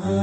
بسم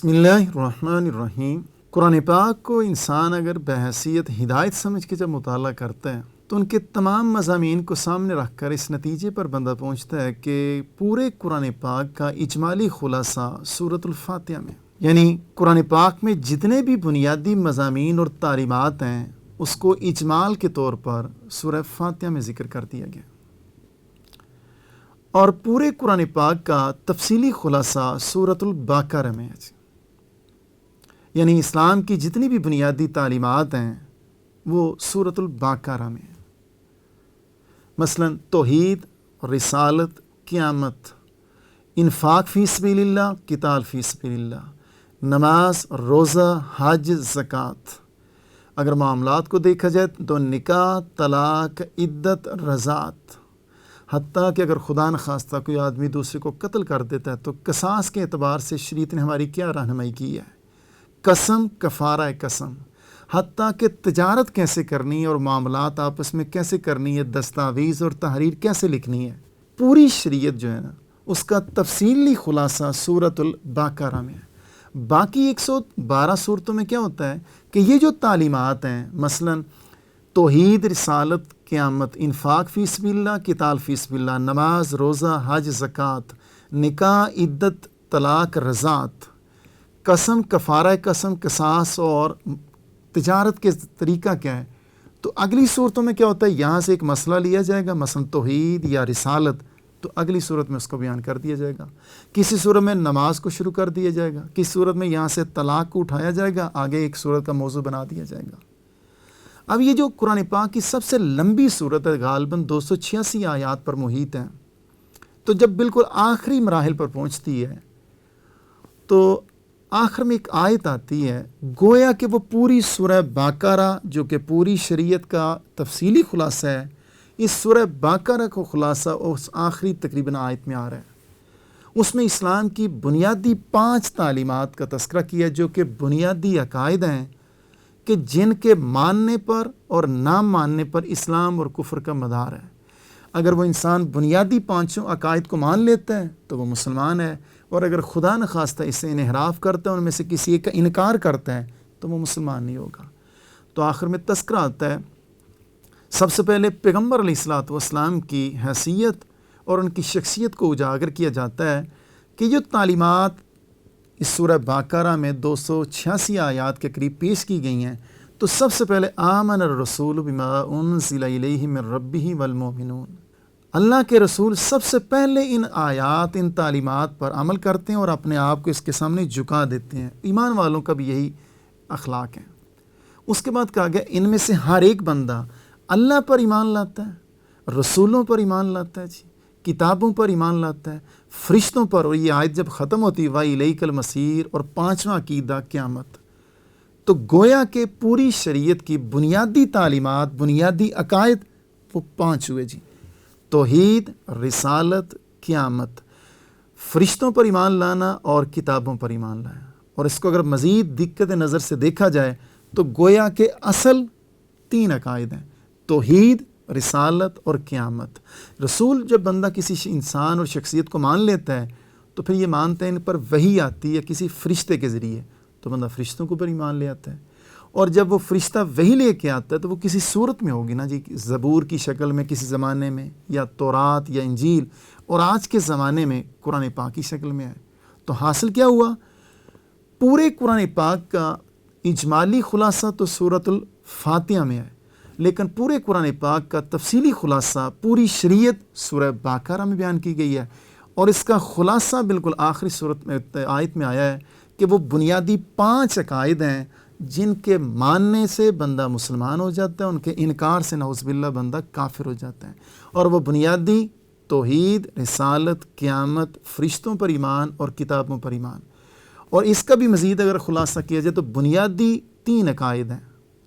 اللہ الرحمن الرحیم۔ قرآن پاک کو انسان اگر بحیثیت ہدایت سمجھ کے جب مطالعہ کرتا ہے تو ان کے تمام مضامین کو سامنے رکھ کر اس نتیجے پر بندہ پہنچتا ہے کہ پورے قرآن پاک کا اجمالی خلاصہ سورۃ الفاتحہ میں، یعنی قرآن پاک میں جتنے بھی بنیادی مضامین اور تعلیمات ہیں اس کو اجمال کے طور پر سورہ فاتحہ میں ذکر کر دیا گیا، اور پورے قرآن پاک کا تفصیلی خلاصہ سورۃ البقرہ میں ہے، یعنی اسلام کی جتنی بھی بنیادی تعلیمات ہیں وہ سورۃ البقرہ میں ہیں۔ مثلا توحید، رسالت، قیامت، انفاق فی سبیل اللہ، قتال فی سبیل اللہ، نماز، روزہ، حج، زکوٰۃ۔ اگر معاملات کو دیکھا جائے تو نکاح، طلاق، عدت، رضاعت، حتیٰ کہ اگر خدا نخواستہ کوئی آدمی دوسرے کو قتل کر دیتا ہے تو قصاص کے اعتبار سے شریعت نے ہماری کیا رہنمائی کی ہے، قسم، کفارہ قسم، حتیٰ کہ تجارت کیسے کرنی ہے اور معاملات آپس میں کیسے کرنی ہے، دستاویز اور تحریر کیسے لکھنی ہے، پوری شریعت جو ہے نا اس کا تفصیلی خلاصہ سورۃ البقرہ میں ہے۔ باقی 112 صورتوں میں کیا ہوتا ہے کہ یہ جو تعلیمات ہیں، مثلا توحید، رسالت، قیامت، انفاق فی سبیل اللہ، قتال فی سبیل اللہ، نماز، روزہ، حج، زکوٰۃ، نکاح، عدت، طلاق، رضاعت، قسم، کفارہ قسم، قصاص اور تجارت کے طریقہ کیا ہے، تو اگلی صورتوں میں کیا ہوتا ہے، یہاں سے ایک مسئلہ لیا جائے گا، مثلا توحید یا رسالت، تو اگلی صورت میں اس کو بیان کر دیا جائے گا۔ کسی صورت میں نماز کو شروع کر دیا جائے گا، کسی صورت میں یہاں سے طلاق کو اٹھایا جائے گا، آگے ایک صورت کا موضوع بنا دیا جائے گا۔ اب یہ جو قرآن پاک کی سب سے لمبی صورت ہے، غالباً 286 آیات پر محیط ہے، تو جب بالکل آخری مراحل پر پہنچتی ہے تو آخر میں ایک آیت آتی ہے، گویا کہ وہ پوری سورہ بقرہ جو کہ پوری شریعت کا تفصیلی خلاصہ ہے، اس سورہ بقرہ کو خلاصہ اس آخری تقریباً آیت میں آ رہا ہے۔ اس میں اسلام کی بنیادی 5 تعلیمات کا تذکرہ کیا جو کہ بنیادی عقائد ہیں کہ جن کے ماننے پر اور نہ ماننے پر اسلام اور کفر کا مدار ہے۔ اگر وہ انسان بنیادی 5 عقائد کو مان لیتا ہے تو وہ مسلمان ہے، اور اگر خدا نخواستہ اس سے انحراف کرتا ہے، ان میں سے کسی ایک کا انکار کرتا ہے تو وہ مسلمان نہیں ہوگا۔ تو آخر میں تذکرہ آتا ہے، سب سے پہلے پیغمبر علیہ الصلوۃ والسلام کی حیثیت اور ان کی شخصیت کو اجاگر کیا جاتا ہے کہ جو تعلیمات اس سورہ بقرہ میں 286 آیات کے قریب پیش کی گئی ہیں، تو سب سے پہلے آمن الرسول بما انزل الیہ من ربہ والمؤمنون، اللہ کے رسول سب سے پہلے ان آیات، ان تعلیمات پر عمل کرتے ہیں اور اپنے آپ کو اس کے سامنے جھکا دیتے ہیں۔ ایمان والوں کا بھی یہی اخلاق ہے۔ اس کے بعد کہا گیا ان میں سے ہر ایک بندہ اللہ پر ایمان لاتا ہے، رسولوں پر ایمان لاتا ہے، کتابوں پر ایمان لاتا ہے، فرشتوں پر، اور یہ آیت جب ختم ہوتی ہے وَإِلَيْكَ الْمَصِيرُ، اور 5واں عقیدہ قیامت، تو گویا کہ پوری شریعت کی بنیادی تعلیمات، بنیادی عقائد وہ 5 ہوئے جی، توحید، رسالت، قیامت، فرشتوں پر ایمان لانا اور کتابوں پر ایمان لانا۔ اور اس کو اگر مزید دقت نظر سے دیکھا جائے تو گویا کہ اصل 3 عقائد ہیں، توحید، رسالت اور قیامت۔ رسول جب بندہ کسی انسان اور شخصیت کو مان لیتا ہے تو پھر یہ مانتا ہے ان پر وحی آتی ہے کسی فرشتے کے ذریعے، تو بندہ فرشتوں کو پر ایمان لے آتا ہے، اور جب وہ فرشتہ وحی لے کے آتا ہے تو وہ کسی صورت میں ہوگی نا جی، زبور کی شکل میں کسی زمانے میں، یا تورات یا انجیل، اور آج کے زمانے میں قرآن پاک کی شکل میں ہے۔ تو حاصل کیا ہوا، پورے قرآن پاک کا اجمالی خلاصہ تو سورۃ الفاتحہ میں ہے، لیکن پورے قرآن پاک کا تفصیلی خلاصہ پوری شریعت سورہ بقرہ میں بیان کی گئی ہے، اور اس کا خلاصہ بالکل آخری صورت میں آیت میں آیا ہے کہ وہ بنیادی 5 عقائد ہیں جن کے ماننے سے بندہ مسلمان ہو جاتا ہے، ان کے انکار سے نعوذ باللہ بندہ کافر ہو جاتا ہے، اور وہ بنیادی توحید، رسالت، قیامت، فرشتوں پر ایمان اور کتابوں پر ایمان۔ اور اس کا بھی مزید اگر خلاصہ کیا جائے تو بنیادی 3 عقائد ہیں،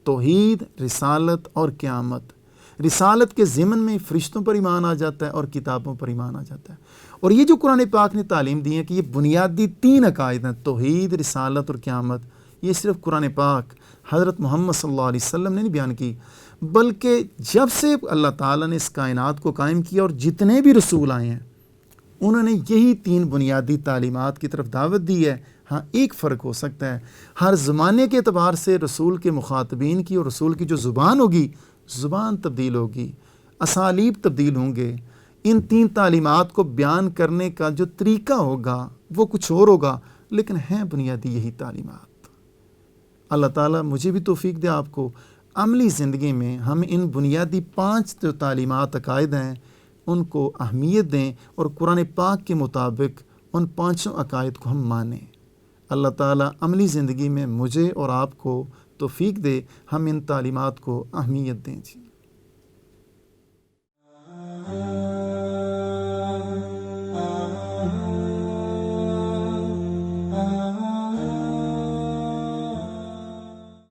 توحید، رسالت اور قیامت۔ رسالت کے ضمن میں فرشتوں پر ایمان آ جاتا ہے اور کتابوں پر ایمان آ جاتا ہے۔ اور یہ جو قرآن پاک نے تعلیم دی ہے کہ یہ بنیادی 3 عقائد ہیں، توحید، رسالت اور قیامت، یہ صرف قرآن پاک حضرت محمد صلی اللہ علیہ وسلم نے نہیں بیان کی، بلکہ جب سے اللہ تعالیٰ نے اس کائنات کو قائم کیا اور جتنے بھی رسول آئے ہیں انہوں نے یہی 3 بنیادی تعلیمات کی طرف دعوت دی ہے۔ ہاں ایک فرق ہو سکتا ہے، ہر زمانے کے اعتبار سے رسول کے مخاطبین کی اور رسول کی جو زبان ہوگی، زبان تبدیل ہوگی، اسالیب تبدیل ہوں گے، ان 3 تعلیمات کو بیان کرنے کا جو طریقہ ہوگا وہ کچھ اور ہوگا، لیکن ہیں بنیادی یہی تعلیمات۔ اللہ تعالیٰ مجھے بھی توفیق دے، آپ کو عملی زندگی میں ہم ان بنیادی 5 جو تعلیمات عقائد ہیں ان کو اہمیت دیں اور قرآن پاک کے مطابق ان 5 عقائد کو ہم مانیں۔ اللہ تعالیٰ عملی زندگی میں مجھے اور آپ کو توفیق دے، ہم ان تعلیمات کو اہمیت دیں جی۔